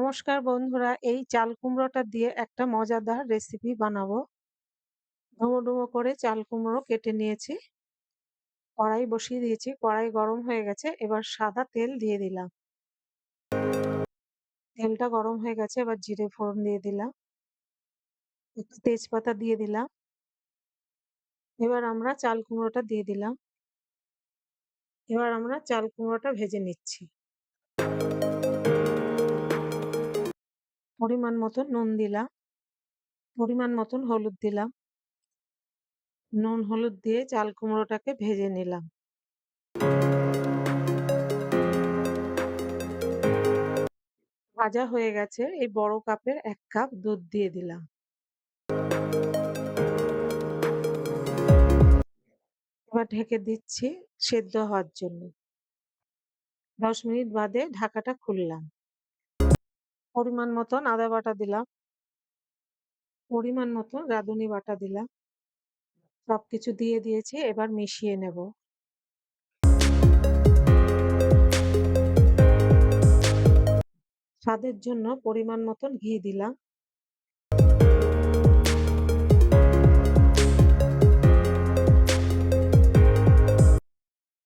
নমস্কার বন্ধুরা, এই চাল কুমড়োটা দিয়ে একটা মজাদার রেসিপি বানাবো। ডুমো ডুমো করে চাল কুমড়ো কেটে নিয়েছি, কড়াই বসিয়ে দিয়েছি, কড়াই গরম হয়ে গেছে। এবার সাদা তেল দিয়ে দিলাম। তেলটা গরম হয়ে গেছে, এবার জিরে ফোড়ন দিয়ে দিলাম, একটু তেজপাতা দিয়ে দিলাম। এবার আমরা চাল কুমড়োটা দিয়ে দিলাম। এবার আমরা চাল কুমড়োটা ভেজে নিচ্ছি। পরিমাণ মতো নুন দিলাম, পরিমাণ মতন হলুদ দিলাম। নুন হলুদ দিয়ে চাল কুমড়োটাকে ভেজে নিলাম। ভাজা হয়ে গেছে, এই বড় কাপের 1 কাপ দুধ দিয়ে দিলাম। এবার ঢেকে দিচ্ছি সেদ্ধ হওয়ার জন্য। 10 মিনিট বাদে ঢাকাটা খুললাম। পরিমাণ মতন আদা বাটা দিলাম, পরিমাণ মতন রাঁধুনি বাটা দিলাম। সবকিছু দিয়ে দিয়েছি, এবার মিশিয়ে নেব। স্বাদের জন্য পরিমাণ মতন ঘি দিলাম।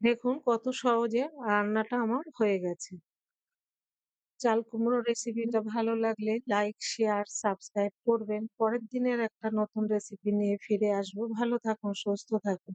দেখুন কত সহজে রান্নাটা আমার হয়ে গেছে। চাল কুমড়ো রেসিপিটা ভালো লাগলে লাইক, শেয়ার, সাবস্ক্রাইব করবেন। পরের দিনের একটা নতুন রেসিপি নিয়ে ফিরে আসবো। ভালো থাকুন, সুস্থ থাকুন।